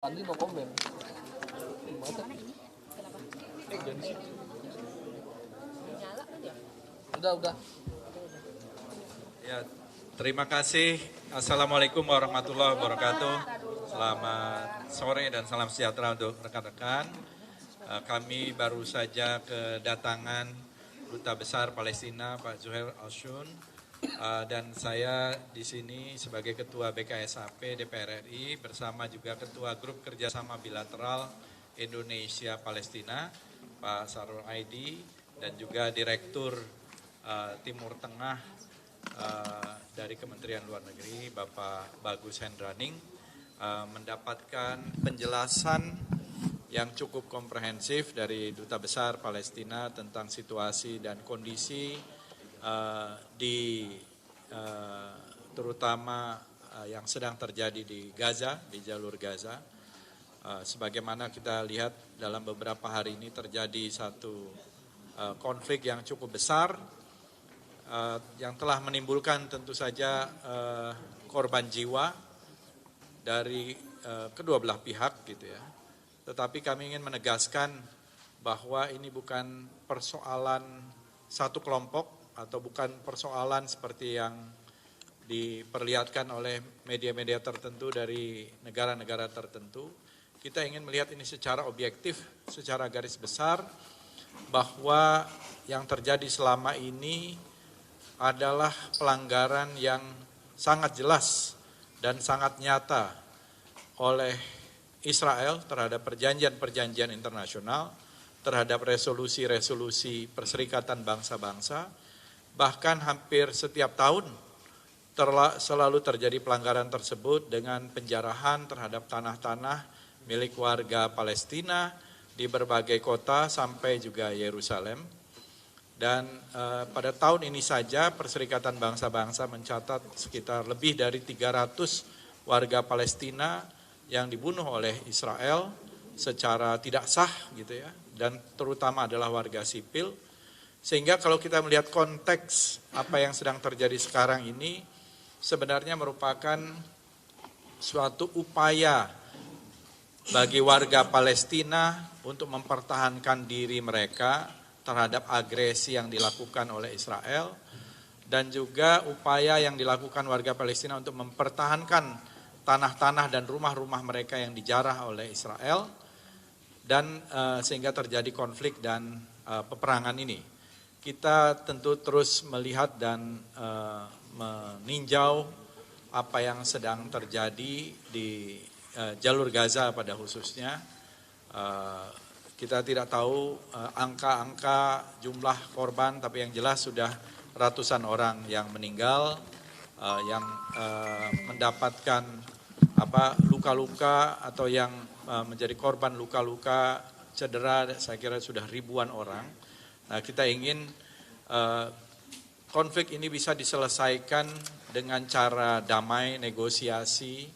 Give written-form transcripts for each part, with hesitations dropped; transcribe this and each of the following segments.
Andi no komen. Udah. Ya, terima kasih. Assalamualaikum warahmatullahi wabarakatuh. Selamat sore dan salam sejahtera untuk rekan-rekan. Kami baru saja kedatangan Duta Besar Palestina Pak Zuhair Al-Shun, dan saya di sini sebagai Ketua BKSAP DPR RI bersama juga Ketua Grup Kerjasama Bilateral Indonesia Palestina Pak Sarul Aidi dan juga Direktur Timur Tengah dari Kementerian Luar Negeri Bapak Bagus Hendraning mendapatkan penjelasan yang cukup komprehensif dari Duta Besar Palestina tentang situasi dan kondisi terutama yang sedang terjadi di Gaza, di jalur Gaza. Sebagaimana kita lihat dalam beberapa hari ini terjadi satu konflik yang cukup besar yang telah menimbulkan tentu saja korban jiwa dari kedua belah pihak gitu ya. Tetapi kami ingin menegaskan bahwa ini bukan persoalan satu kelompok atau bukan persoalan seperti yang diperlihatkan oleh media-media tertentu dari negara-negara tertentu. Kita ingin melihat ini secara objektif, secara garis besar, bahwa yang terjadi selama ini adalah pelanggaran yang sangat jelas dan sangat nyata oleh Israel terhadap perjanjian-perjanjian internasional, terhadap resolusi-resolusi Perserikatan Bangsa-Bangsa, bahkan hampir setiap tahun selalu terjadi pelanggaran tersebut dengan penjarahan terhadap tanah-tanah milik warga Palestina di berbagai kota sampai juga Yerusalem. Dan pada tahun ini saja Perserikatan Bangsa-Bangsa mencatat sekitar lebih dari 300 warga Palestina yang dibunuh oleh Israel secara tidak sah gitu ya, dan terutama adalah warga sipil. Sehingga kalau kita melihat konteks apa yang sedang terjadi sekarang ini sebenarnya merupakan suatu upaya bagi warga Palestina untuk mempertahankan diri mereka terhadap agresi yang dilakukan oleh Israel, dan juga upaya yang dilakukan warga Palestina untuk mempertahankan tanah-tanah dan rumah-rumah mereka yang dijarah oleh Israel, dan sehingga terjadi konflik dan peperangan ini. Kita tentu terus melihat dan meninjau apa yang sedang terjadi di jalur Gaza pada khususnya. Kita tidak tahu angka-angka jumlah korban, tapi yang jelas sudah ratusan orang yang meninggal, yang mendapatkan luka-luka atau yang menjadi korban luka-luka cedera, saya kira sudah ribuan orang. Nah, kita ingin konflik ini bisa diselesaikan dengan cara damai, negosiasi,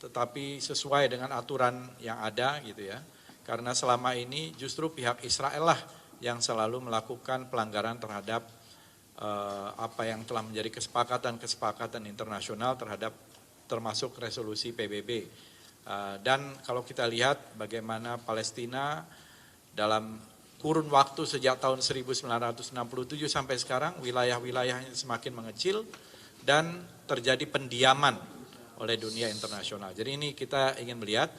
tetapi sesuai dengan aturan yang ada gitu ya. Karena selama ini justru pihak Israel lah yang selalu melakukan pelanggaran terhadap apa yang telah menjadi kesepakatan internasional termasuk resolusi PBB. Dan kalau kita lihat bagaimana Palestina dalam kurun waktu sejak tahun 1967 sampai sekarang wilayah-wilayahnya semakin mengecil dan terjadi pendiaman oleh dunia internasional. Jadi ini kita ingin melihat,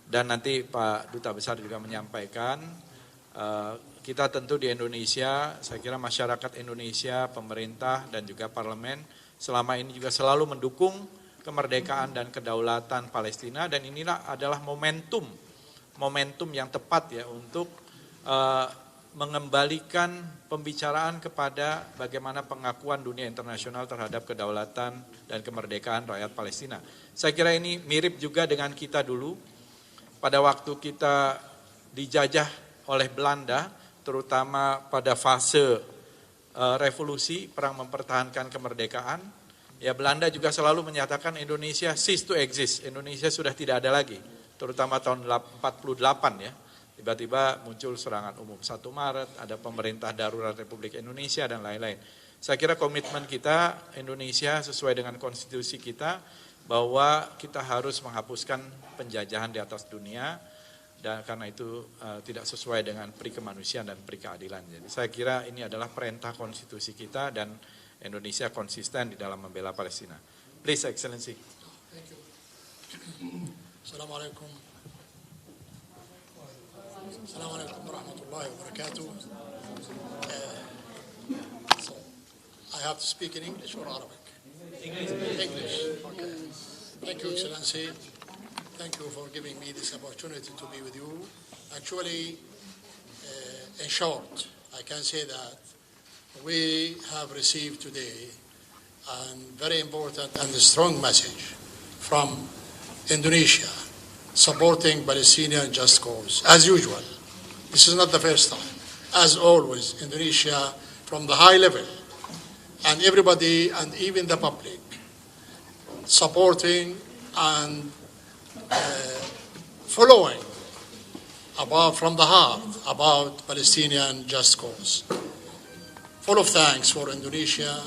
dan nanti Pak Duta Besar juga menyampaikan, kita tentu di Indonesia, saya kira masyarakat Indonesia, pemerintah dan juga parlemen selama ini juga selalu mendukung kemerdekaan dan kedaulatan Palestina, dan inilah adalah momentum yang tepat ya untuk mengembalikan pembicaraan kepada bagaimana pengakuan dunia internasional terhadap kedaulatan dan kemerdekaan rakyat Palestina. Saya kira ini mirip juga dengan kita dulu pada waktu kita dijajah oleh Belanda, terutama pada fase revolusi, perang mempertahankan kemerdekaan. Ya, Belanda juga selalu menyatakan Indonesia cease to exist, Indonesia sudah tidak ada lagi, terutama tahun 48 ya. Tiba-tiba muncul serangan umum 1 Maret, ada pemerintah darurat Republik Indonesia dan lain-lain. Saya kira komitmen kita Indonesia sesuai dengan konstitusi kita bahwa kita harus menghapuskan penjajahan di atas dunia, dan karena itu tidak sesuai dengan peri kemanusiaan dan peri keadilan. Jadi saya kira ini adalah perintah konstitusi kita dan Indonesia konsisten di dalam membela Palestina. Please, Excellency. Thank you. Assalamualaikum. Assalamualaikum warahmatullahi wabarakatuh. So I have to speak in English or Arabic? English. Okay. Thank you, Excellency. Thank you for giving me this opportunity to be with you. Actually, in short, I can say that we have received today a very important and strong message from Indonesia supporting Palestinian just cause. As usual, this is not the first time. As always, Indonesia from the high level and everybody and even the public supporting and following from the heart about Palestinian just cause. Full of thanks for Indonesia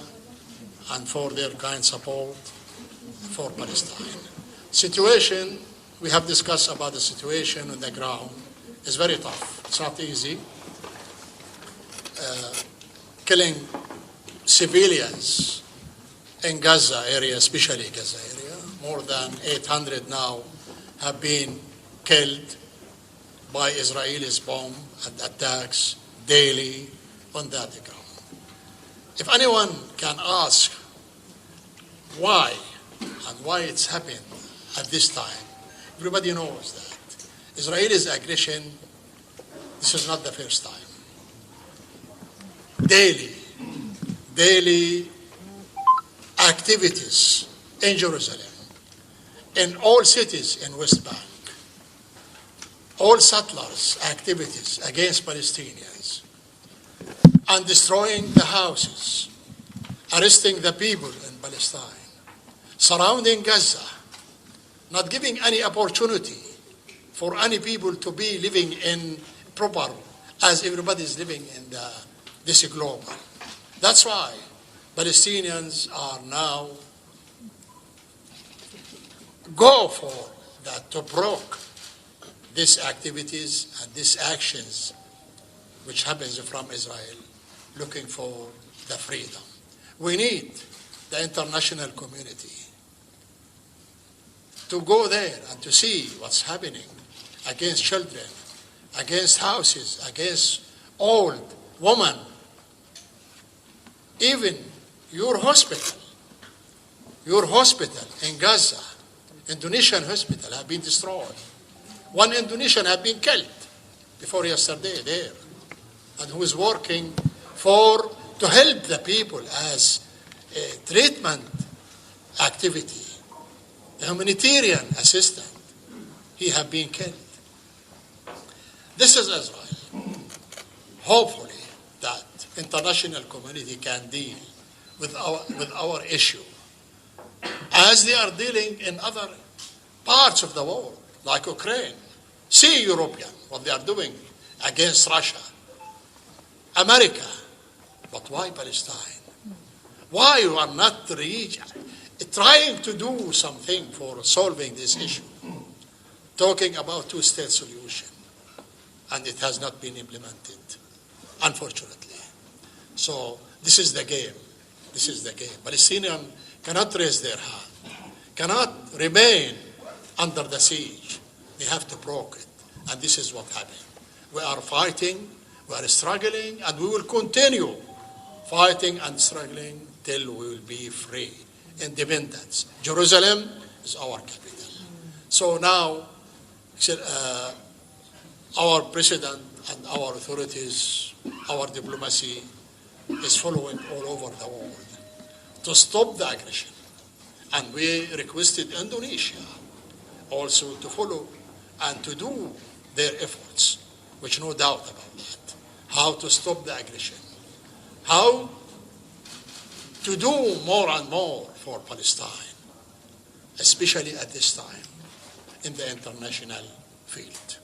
and for their kind support for Palestine. Situation, we have discussed about the situation on the ground, is very tough. It's not easy. Killing civilians in Gaza area, especially Gaza area, more than 800 now have been killed by Israelis bomb and attacks daily on that ground. If anyone can ask why and why it's happened at this time, everybody knows that Israel's aggression, this is not the first time. Daily activities in Jerusalem, in all cities in West Bank, all settlers' activities against Palestinians, and destroying the houses, arresting the people in Palestine, surrounding Gaza, not giving any opportunity for any people to be living in proper, as everybody is living in this global. That's why Palestinians are now go for that to block these activities and these actions which happens from Israel, looking for the freedom. We need the international community to go there and to see what's happening against children, against houses, against old women. Even your hospital in Gaza, Indonesian hospital, have been destroyed. One Indonesian had been killed before yesterday there, and who is working to help the people as a treatment activity, a humanitarian assistant. He had been killed. This is Israel. Hopefully that international community can deal with our issue as they are dealing in other parts of the world, like Ukraine. See European, what they are doing against Russia, America. But why Palestine? Why you are not trying to do something for solving this issue? Talking about two-state solution, and it has not been implemented, unfortunately. So this is the game. This is the game. Palestinians cannot raise their hand, cannot remain under the siege. They have to block it. And this is what happened. We are fighting, we are struggling, and we will continue fighting and struggling till we will be free. Independence. Jerusalem is our capital. So now, our president and our authorities, our diplomacy is following all over the world to stop the aggression. And we requested Indonesia also to follow and to do their efforts, which no doubt about that. How to stop the aggression. How to do more and more for Palestine, especially at this time in the international field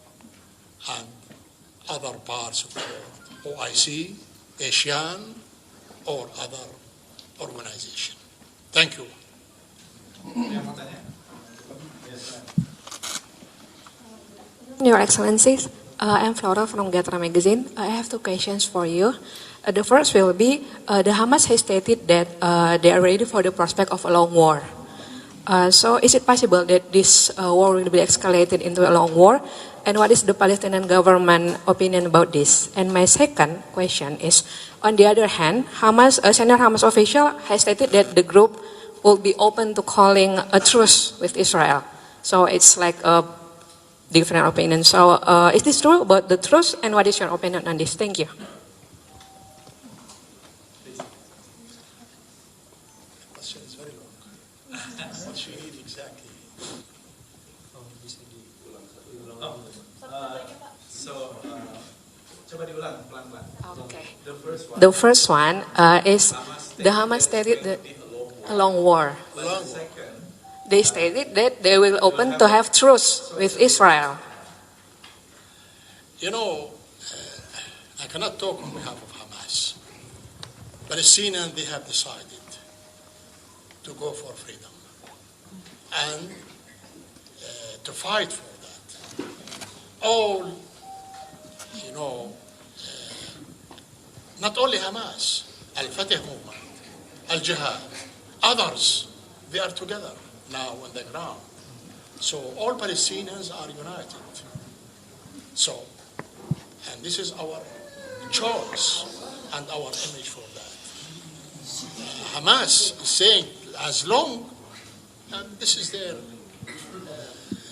and other parts of the world, OIC, ASEAN, or other organization. Thank you. Your Excellencies, I'm Flora from Gatra Magazine. I have two questions for you. The first will be, the Hamas has stated that they are ready for the prospect of a long war. So is it possible that this war will be escalated into a long war? And what is the Palestinian government opinion about this? And my second question is, on the other hand, Hamas, a senior Hamas official has stated that the group will be open to calling a truce with Israel. So it's like a different opinion. So is this true about the truce? And what is your opinion on this? Thank you. Question is very long. What you need exactly? Coba diulang pelan-pelan. Okay. The first one. The first one is the Hamas stated that a long war. Long. Second. They stated that they will open to have truce with Israel. You know, I cannot talk on behalf of Hamas. Palestinians, they have decided to go for freedom and to fight for that. All, you know, not only Hamas, Al-Fatah movement, Al-Jihad, others, they are together now on the ground. So all Palestinians are united. So, and this is our choice and our image for that. Hamas is saying as long, and this is their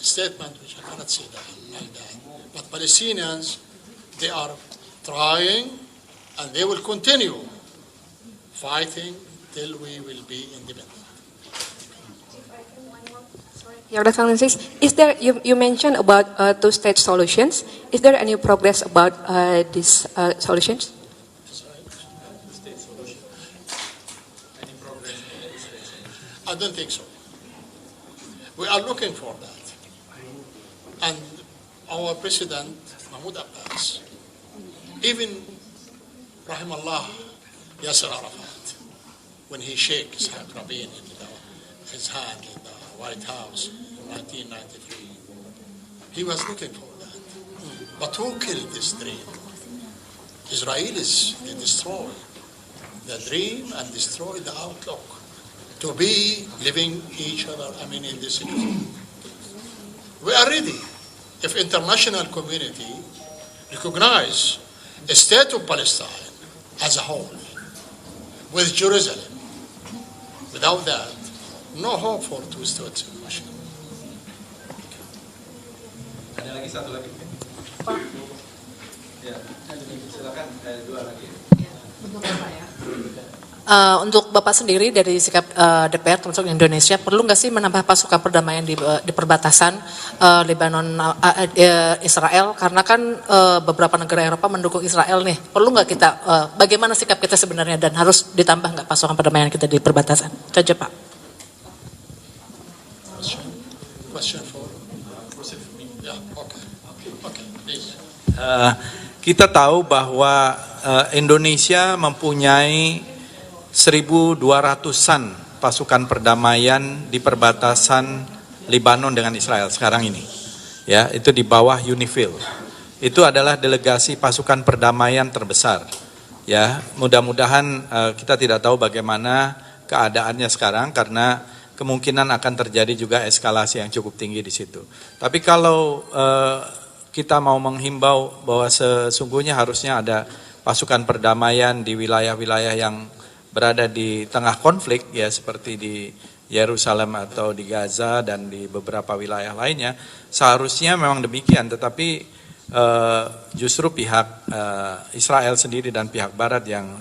statement, which I cannot say that like that. But Palestinians, they are trying and they will continue fighting till we will be independent. Your Excellencies, is there, you mentioned about two-state solutions. Is there any progress about these solutions? I don't think so. We are looking for that. And our President, Mahmoud Abbas, even Rahimallah Yasser Arafat, when he shakes Ishaq Rabin in his hand in the White House in 1993, he was looking for that. But who killed this dream? Israelis, they destroyed the dream and destroyed the outlook to be living each other, in this situation. We are ready if international community recognize a state of Palestine as a whole, with Jerusalem. Without that, no hope for two-state solution. Ada lagi satu lagi. Ya, silakan dua lagi. Untuk Bapak sendiri dari sikap DPR termasuk Indonesia, perlu nggak sih menambah pasukan perdamaian di perbatasan Lebanon Israel? Karena kan beberapa negara Eropa mendukung Israel nih. Perlu nggak kita, bagaimana sikap kita sebenarnya dan harus ditambah nggak pasukan perdamaian kita di perbatasan? Itu aja Pak. Question for yeah, okay, please. Kita tahu bahwa Indonesia mempunyai 1.200-an pasukan perdamaian di perbatasan Lebanon dengan Israel sekarang ini. Ya, itu di bawah UNIFIL. Itu adalah delegasi pasukan perdamaian terbesar. Ya, mudah-mudahan kita tidak tahu bagaimana keadaannya sekarang karena kemungkinan akan terjadi juga eskalasi yang cukup tinggi di situ. Tapi kalau kita mau menghimbau bahwa sesungguhnya harusnya ada pasukan perdamaian di wilayah-wilayah yang berada di tengah konflik, ya seperti di Yerusalem atau di Gaza dan di beberapa wilayah lainnya, seharusnya memang demikian. Tetapi justru pihak Israel sendiri dan pihak Barat yang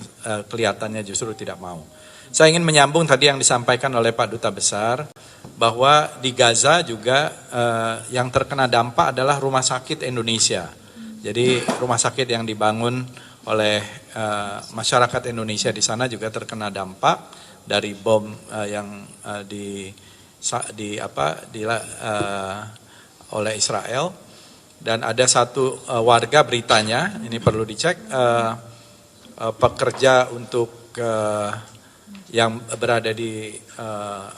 kelihatannya justru tidak mau. Saya ingin menyambung tadi yang disampaikan oleh Pak Duta Besar, bahwa di Gaza juga yang terkena dampak adalah rumah sakit Indonesia. Jadi rumah sakit yang dibangun oleh masyarakat Indonesia di sana juga terkena dampak dari bom yang oleh Israel. Dan ada satu warga beritanya, ini perlu dicek, pekerja untuk yang berada di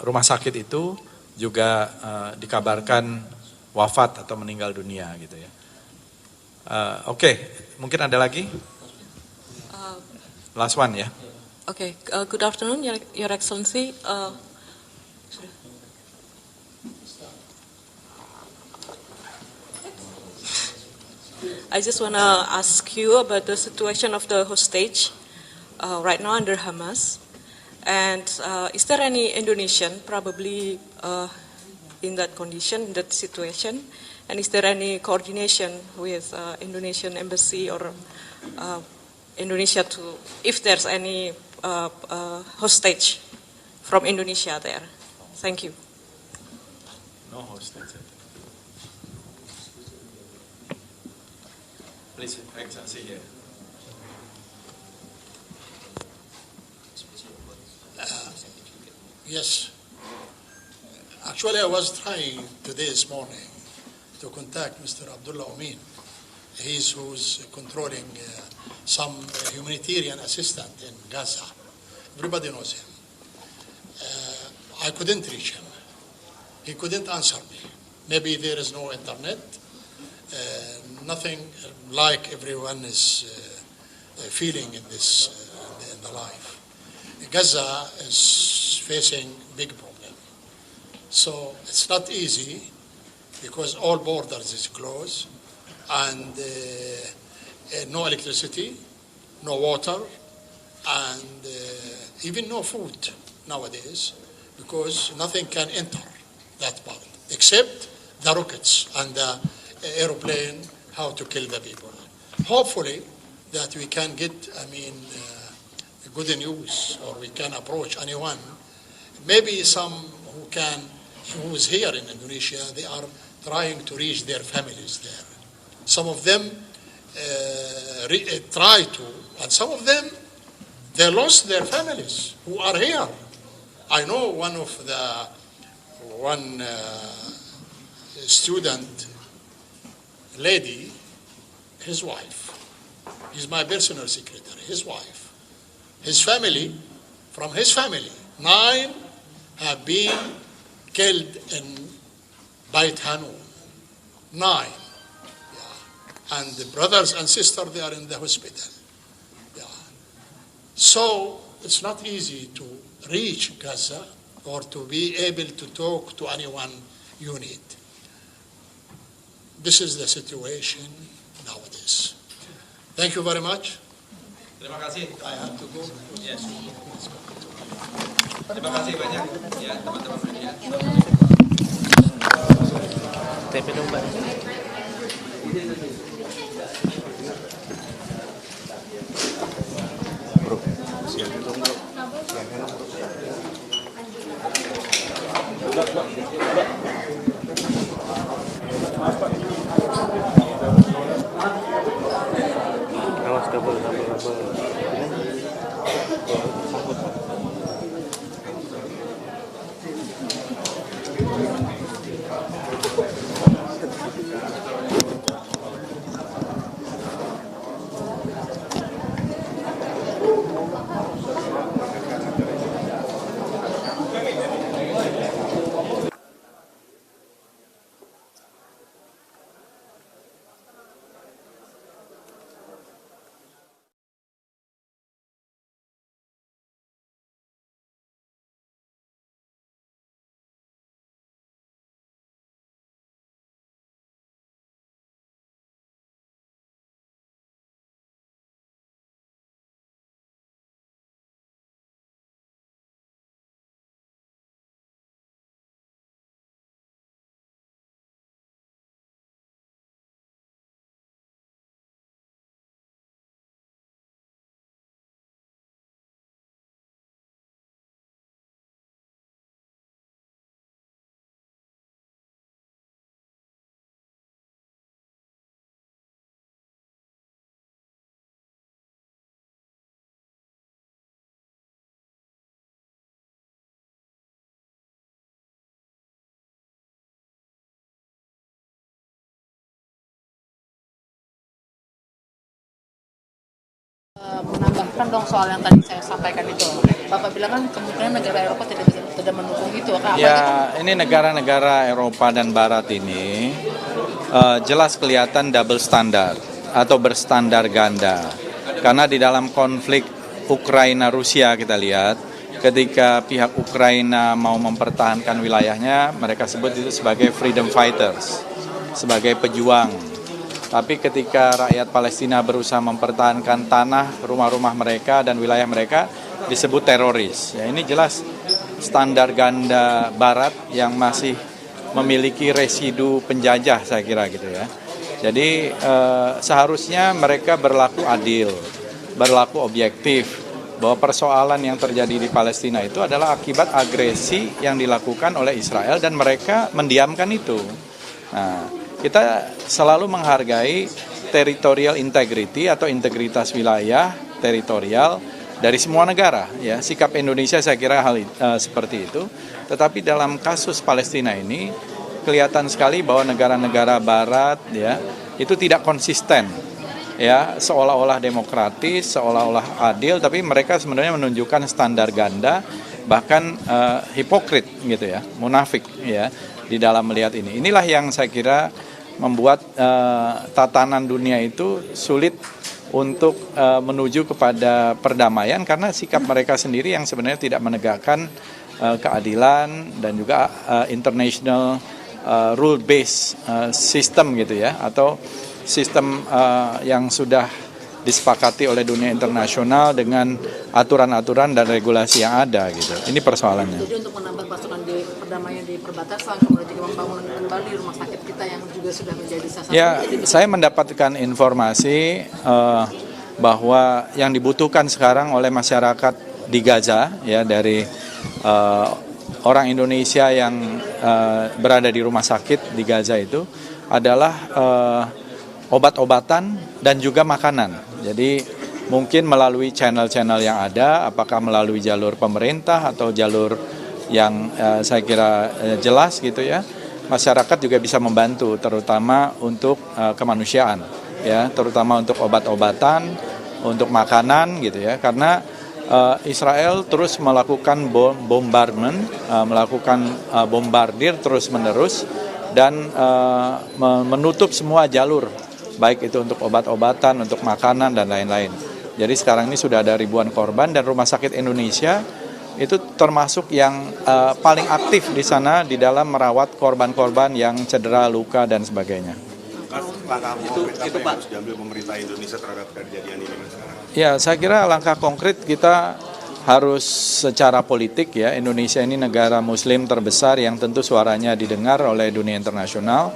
rumah sakit itu juga dikabarkan wafat atau meninggal dunia gitu ya. Oke, mungkin ada lagi? Last one ya. Okay, good afternoon, Your Excellency. I just want to ask you about the situation of the hostage right now under Hamas. And is there any Indonesian probably in that condition, in that situation? And is there any coordination with Indonesian embassy or Indonesia to, if there's any hostage from Indonesia there? Thank you. No hostage. Please, Excellency here. Yes. Actually, I was trying today this morning to contact Mr. Abdullah Omin. He's who's controlling some humanitarian assistant in Gaza. Everybody knows him. I couldn't reach him. He couldn't answer me. Maybe there is no internet. Nothing like everyone is feeling in this in the life. Gaza is facing big problem. So it's not easy because all borders is closed and no electricity, no water, and even no food nowadays because nothing can enter that part except the rockets and the airplane, how to kill the people. Hopefully that we can get, good news, or we can approach anyone. Maybe some who is here in Indonesia, they are trying to reach their families there. Some of them try to, and some of them, they lost their families who are here. I know one student lady, his wife. He's my personal secretary, his wife. His family, from his family, 9 have been killed in Beit Hanun. 9. Yeah. And the brothers and sisters, they are in the hospital. Yeah. So it's not easy to reach Gaza or to be able to talk to anyone you need. This is the situation nowadays. Thank you very much. Terima kasih. I have to go. Yes. Terima kasih banyak ya teman-teman media. TP dong, Mbak. Bro, siapin dong, bro. Awas double. Sangkut, Pak. Menambahkan dong soal yang tadi saya sampaikan itu. Bapak bilang kan kemungkinan negara Eropa tidak bisa tidak mendukung itu? Apa Ya, ini negara-negara Eropa dan Barat ini jelas kelihatan double standar atau berstandar ganda. Karena di dalam konflik Ukraina-Rusia kita lihat, ketika pihak Ukraina mau mempertahankan wilayahnya, mereka sebut itu sebagai freedom fighters, sebagai pejuang. Tapi ketika rakyat Palestina berusaha mempertahankan tanah, rumah-rumah mereka dan wilayah mereka, disebut teroris. Ya, ini jelas standar ganda Barat yang masih memiliki residu penjajah, saya kira gitu ya. Jadi seharusnya mereka berlaku adil, berlaku objektif, bahwa persoalan yang terjadi di Palestina itu adalah akibat agresi yang dilakukan oleh Israel dan mereka mendiamkan itu. Nah, kita selalu menghargai territorial integrity atau integritas wilayah teritorial dari semua negara. Ya, sikap Indonesia saya kira hal seperti itu. Tetapi dalam kasus Palestina ini kelihatan sekali bahwa negara-negara Barat ya itu tidak konsisten. Ya, seolah-olah demokratis, seolah-olah adil, tapi mereka sebenarnya menunjukkan standar ganda, bahkan hipokrit gitu ya, munafik ya di dalam melihat ini. Inilah yang saya kira membuat tatanan dunia itu sulit untuk menuju kepada perdamaian karena sikap mereka sendiri yang sebenarnya tidak menegakkan keadilan dan juga international rule based system gitu ya, atau sistem yang sudah disepakati oleh dunia internasional dengan aturan-aturan dan regulasi yang ada gitu. Ini persoalannya. Jadi untuk menambah pasukan di perdamaian di perbatasan, kemudian juga membangun kembali rumah sakit kita yang juga sudah menjadi sasaran. Ya, saya mendapatkan informasi bahwa yang dibutuhkan sekarang oleh masyarakat di Gaza ya dari orang Indonesia yang berada di rumah sakit di Gaza itu adalah obat-obatan dan juga makanan. Jadi mungkin melalui channel-channel yang ada, apakah melalui jalur pemerintah atau jalur yang saya kira jelas gitu ya, masyarakat juga bisa membantu, terutama untuk kemanusiaan, ya, terutama untuk obat-obatan, untuk makanan gitu ya, karena Israel terus melakukan bombardment, melakukan bombardir terus-menerus dan menutup semua jalur, baik itu untuk obat-obatan, untuk makanan, dan lain-lain. Jadi sekarang ini sudah ada ribuan korban dan Rumah Sakit Indonesia itu termasuk yang paling aktif di sana di dalam merawat korban-korban yang cedera, luka, dan sebagainya. Langkah konkret apa yang harus diambil pemerintah Indonesia terhadap kejadian ini sekarang? Ya, saya kira langkah konkret kita harus secara politik ya. Indonesia ini negara Muslim terbesar yang tentu suaranya didengar oleh dunia internasional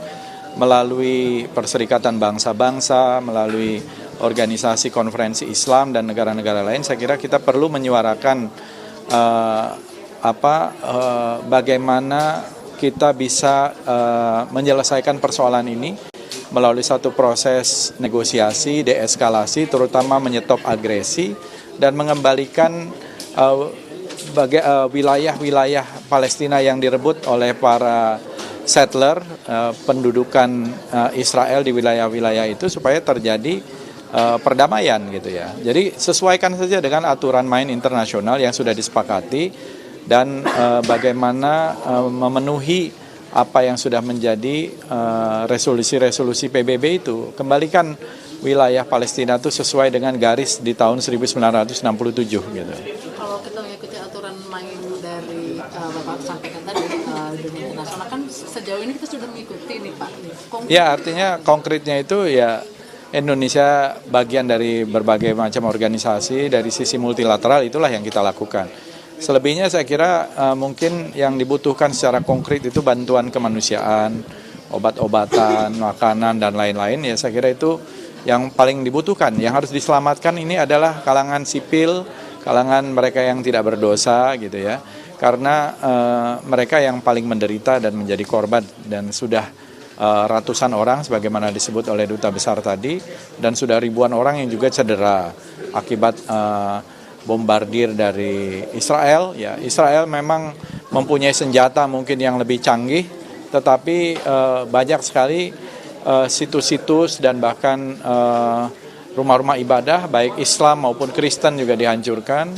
melalui Perserikatan Bangsa-Bangsa, melalui organisasi konferensi Islam dan negara-negara lain. Saya kira kita perlu menyuarakan bagaimana kita bisa menyelesaikan persoalan ini melalui satu proses negosiasi, deeskalasi, terutama menyetop agresi dan mengembalikan wilayah-wilayah Palestina yang direbut oleh para settler, pendudukan Israel di wilayah-wilayah itu supaya terjadi perdamaian gitu ya. Jadi sesuaikan saja dengan aturan main internasional yang sudah disepakati dan bagaimana memenuhi apa yang sudah menjadi resolusi-resolusi PBB itu. Kembalikan wilayah Palestina itu sesuai dengan garis di tahun 1967 gitu. Kalau kita mengikuti aturan main dari Bapak sampaikan tadi dunia internasional kan sejauh ini kita sudah mengikuti nih Pak. Ya, artinya konkretnya itu ya Indonesia bagian dari berbagai macam organisasi, dari sisi multilateral itulah yang kita lakukan. Selebihnya saya kira mungkin yang dibutuhkan secara konkret itu bantuan kemanusiaan, obat-obatan, makanan, dan lain-lain. Ya saya kira itu yang paling dibutuhkan. Yang harus diselamatkan ini adalah kalangan sipil, kalangan mereka yang tidak berdosa gitu ya. Karena mereka yang paling menderita dan menjadi korban dan sudah ratusan orang sebagaimana disebut oleh Duta Besar tadi dan sudah ribuan orang yang juga cedera akibat bombardir dari Israel. Ya, Israel memang mempunyai senjata mungkin yang lebih canggih, tetapi banyak sekali situs-situs dan bahkan rumah-rumah ibadah baik Islam maupun Kristen juga dihancurkan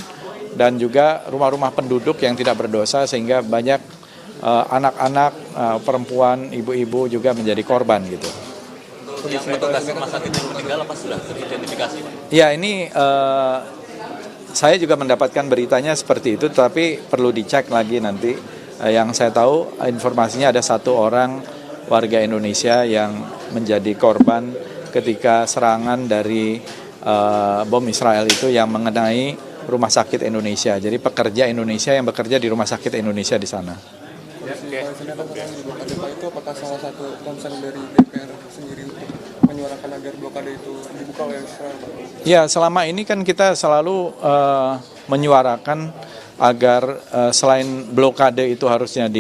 dan juga rumah-rumah penduduk yang tidak berdosa sehingga banyak anak-anak, perempuan, ibu-ibu juga menjadi korban gitu. Yang petugas rumah sakit yang meninggal apa sudah teridentifikasi, Pak? Ya ini saya juga mendapatkan beritanya seperti itu, tapi perlu dicek lagi nanti. Yang saya tahu informasinya ada 1 orang warga Indonesia yang menjadi korban ketika serangan dari bom Israel itu yang mengenai rumah sakit Indonesia. Jadi pekerja Indonesia yang bekerja di rumah sakit Indonesia di sana. Itu apakah salah satu concern dari DPR sendiri untuk menyuarakan agar blokade itu dibuka oleh Israel? Ya, selama ini kan kita selalu menyuarakan agar selain blokade itu harusnya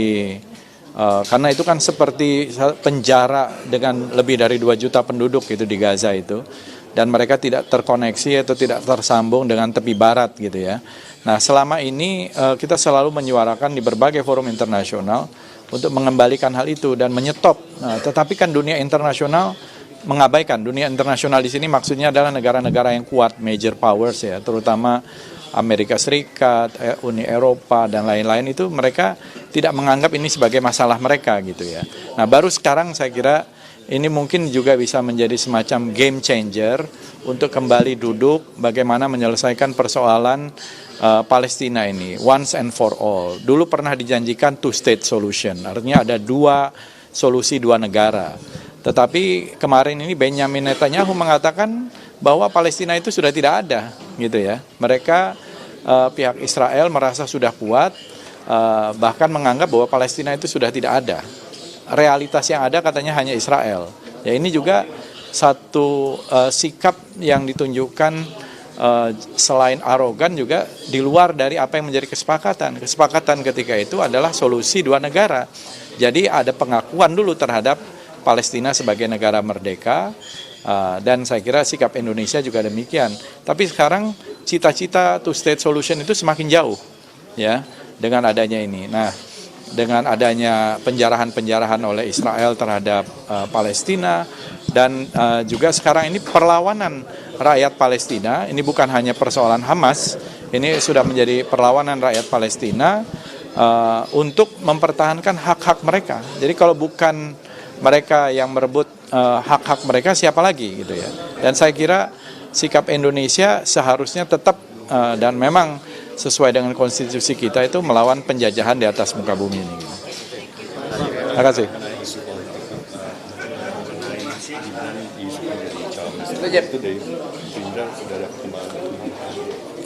karena itu kan seperti penjara dengan lebih dari 2 juta penduduk itu di Gaza itu, dan mereka tidak terkoneksi atau tidak tersambung dengan tepi barat gitu ya. Nah, selama ini kita selalu menyuarakan di berbagai forum internasional untuk mengembalikan hal itu dan menyetop. Nah, tetapi kan dunia internasional mengabaikan. Dunia internasional di sini maksudnya adalah negara-negara yang kuat, major powers ya, terutama Amerika Serikat, Uni Eropa dan lain-lain, itu mereka tidak menganggap ini sebagai masalah mereka gitu ya. Nah, baru sekarang saya kira ini mungkin juga bisa menjadi semacam game changer untuk kembali duduk bagaimana menyelesaikan persoalan Palestina ini once and for all. Dulu pernah dijanjikan two-state solution, artinya ada 2 solusi 2 negara. Tetapi kemarin ini Benjamin Netanyahu mengatakan bahwa Palestina itu sudah tidak ada, gitu ya. Mereka pihak Israel merasa sudah kuat, bahkan menganggap bahwa Palestina itu sudah tidak ada. Realitas yang ada katanya hanya Israel. Ya, ini juga satu sikap yang ditunjukkan selain arogan juga di luar dari apa yang menjadi kesepakatan. Kesepakatan ketika itu adalah solusi 2 negara. Jadi ada pengakuan dulu terhadap Palestina sebagai negara merdeka, dan saya kira sikap Indonesia juga demikian. Tapi sekarang cita-cita two-state solution itu semakin jauh, ya, dengan adanya ini. Nah, dengan adanya penjarahan-penjarahan oleh Israel terhadap Palestina, dan juga sekarang ini perlawanan rakyat Palestina, ini bukan hanya persoalan Hamas, ini sudah menjadi perlawanan rakyat Palestina untuk mempertahankan hak-hak mereka. Jadi kalau bukan mereka yang merebut hak-hak mereka, siapa lagi gitu ya. Dan saya kira sikap Indonesia seharusnya tetap dan memang sesuai dengan konstitusi kita itu melawan penjajahan di atas muka bumi ini. Terima kasih.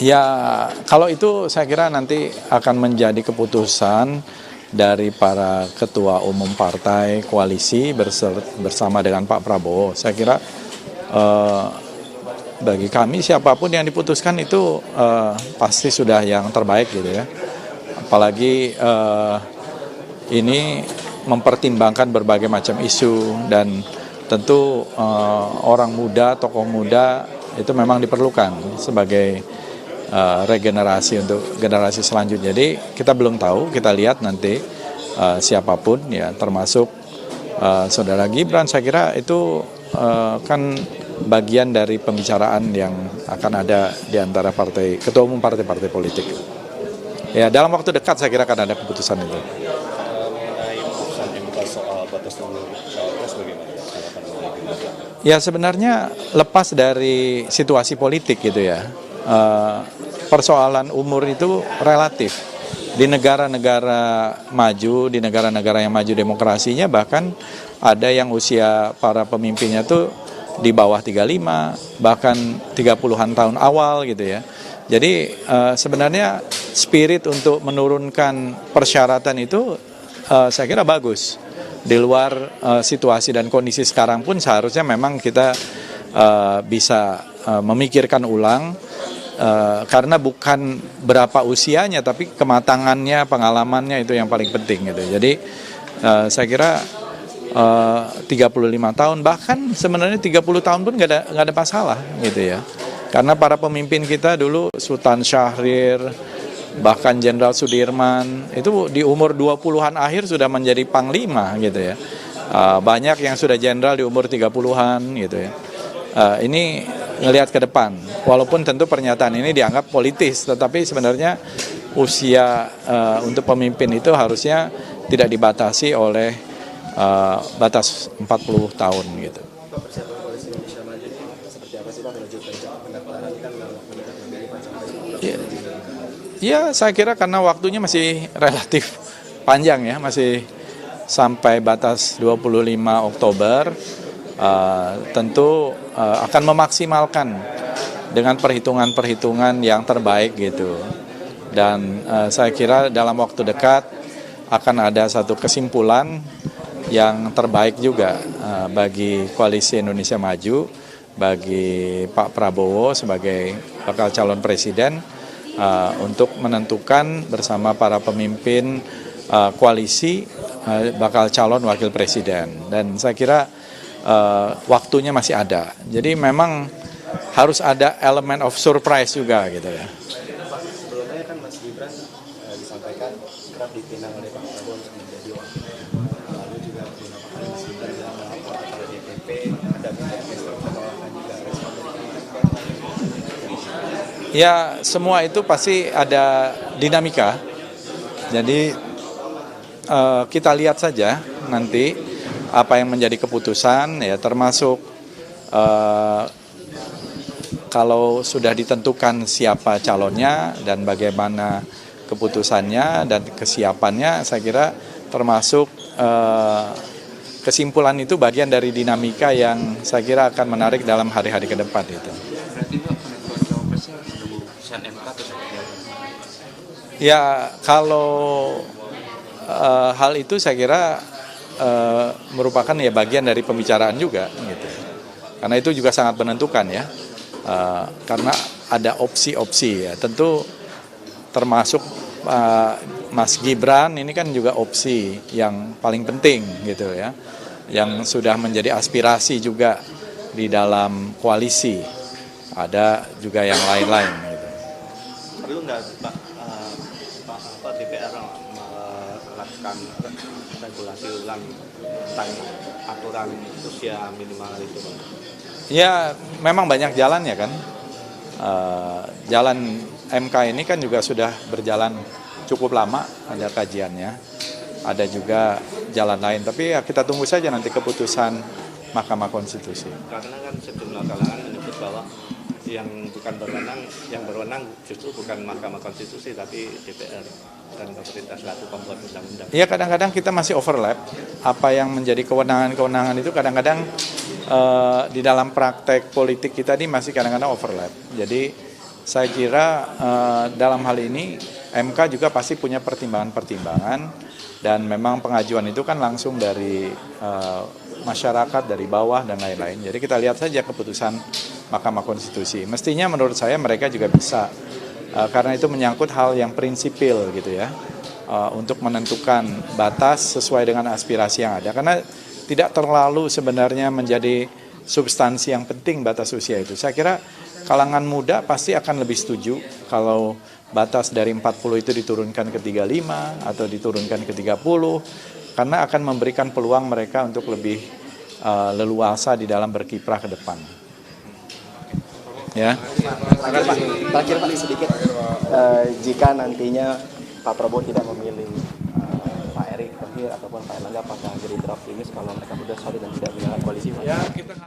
Ya, kalau itu saya kira nanti akan menjadi keputusan dari para ketua umum partai koalisi bersama dengan Pak Prabowo. Saya kira bagi kami siapapun yang diputuskan itu pasti sudah yang terbaik gitu ya. Apalagi ini mempertimbangkan berbagai macam isu, dan tentu orang muda, tokoh muda itu memang diperlukan sebagai regenerasi untuk generasi selanjutnya. Jadi kita belum tahu, kita lihat nanti siapapun ya, termasuk Saudara Gibran. Saya kira itu kan bagian dari pembicaraan yang akan ada di antara ketua umum partai-partai politik. Ya, dalam waktu dekat saya kira akan ada keputusan itu. Mengenai keputusan MK soal batas umur cawapres bagaimana? Ya, sebenarnya lepas dari situasi politik gitu ya. Persoalan umur itu relatif. Di negara-negara maju, di negara-negara yang maju demokrasinya, bahkan ada yang usia para pemimpinnya tuh di bawah 35, bahkan 30-an tahun awal gitu ya. Jadi sebenarnya spirit untuk menurunkan persyaratan itu saya kira bagus. Di luar situasi dan kondisi sekarang pun seharusnya memang kita bisa memikirkan ulang, karena bukan berapa usianya tapi kematangannya, pengalamannya itu yang paling penting gitu. Jadi saya kira 35 tahun, bahkan sebenarnya 30 tahun pun nggak ada masalah gitu ya. Karena para pemimpin kita dulu, Sultan Syahrir, bahkan Jenderal Sudirman, itu di umur 20-an akhir sudah menjadi panglima gitu ya. Banyak yang sudah jenderal di umur 30-an gitu ya. Ini ngelihat ke depan. Walaupun tentu pernyataan ini dianggap politis, tetapi sebenarnya usia untuk pemimpin itu harusnya tidak dibatasi oleh batas 40 tahun gitu. Ya, saya kira karena waktunya masih relatif panjang ya, masih sampai batas 25 Oktober, tentu akan memaksimalkan dengan perhitungan-perhitungan yang terbaik gitu. Dan saya kira dalam waktu dekat akan ada satu kesimpulan yang terbaik juga bagi Koalisi Indonesia Maju, bagi Pak Prabowo sebagai bakal calon presiden, untuk menentukan bersama para pemimpin koalisi bakal calon wakil presiden. Dan saya kira waktunya masih ada. Jadi memang harus ada elemen of surprise juga gitu ya. Sebelumnya kan Mas Gibran disampaikan kerap dipinang oleh Pak Prabowo untuk menjadi wakil. Lalu juga beberapa kali Mas Gibran bilang melapor kepada DPP, ada beberapa penolakan juga. Ya, semua itu pasti ada dinamika. Jadi kita lihat saja nanti apa yang menjadi keputusan, ya termasuk kalau sudah ditentukan siapa calonnya dan bagaimana keputusannya dan kesiapannya, saya kira termasuk kesimpulan itu bagian dari dinamika yang saya kira akan menarik dalam hari-hari ke depan itu. Ya, kalau hal itu saya kira merupakan ya bagian dari pembicaraan juga gitu. Karena itu juga sangat menentukan ya. Karena ada opsi-opsi ya. Tentu termasuk Mas Gibran ini kan juga opsi yang paling penting gitu ya. Yang sudah menjadi aspirasi juga di dalam koalisi. Ada juga yang lain-lain gitu. Perlu nggak Pak DPR melakukan regulasi ulang tentang aturan usia minimal itu, Pak? Ya, memang banyak jalan ya kan. Jalan MK ini kan juga sudah berjalan cukup lama, ada kajiannya. Ada juga jalan lain, tapi ya kita tunggu saja nanti keputusan Mahkamah Konstitusi. Karena kan sejumlah kalangan menyebut bahwa yang bukan berwenang, yang berwenang justru bukan Mahkamah Konstitusi tapi DPR dan pemerintah selaku pembuat undang-undang. Iya, kadang-kadang kita masih overlap. Apa yang menjadi kewenangan-kewenangan itu kadang-kadang di dalam praktek politik kita ini masih kadang-kadang overlap. Jadi saya kira dalam hal ini MK juga pasti punya pertimbangan-pertimbangan dan memang pengajuan itu kan langsung dari masyarakat, dari bawah dan lain-lain. Jadi kita lihat saja keputusan Mahkamah Konstitusi. Mestinya menurut saya mereka juga bisa, karena itu menyangkut hal yang prinsipil gitu ya, untuk menentukan batas sesuai dengan aspirasi yang ada. Karena tidak terlalu sebenarnya menjadi substansi yang penting batas usia itu. Saya kira kalangan muda pasti akan lebih setuju kalau batas dari 40 itu diturunkan ke 35 atau diturunkan ke 30, karena akan memberikan peluang mereka untuk lebih leluasa di dalam berkiprah ke depan. Ya. Terakhir Pak, sedikit, jika nantinya Pak Prabowo tidak memilih Pak Erick Thohir ataupun Pak Erlangga, apakah Gerindra optimis kalau mereka sudah solid dan tidak menyalahkan koalisi? Ya, kita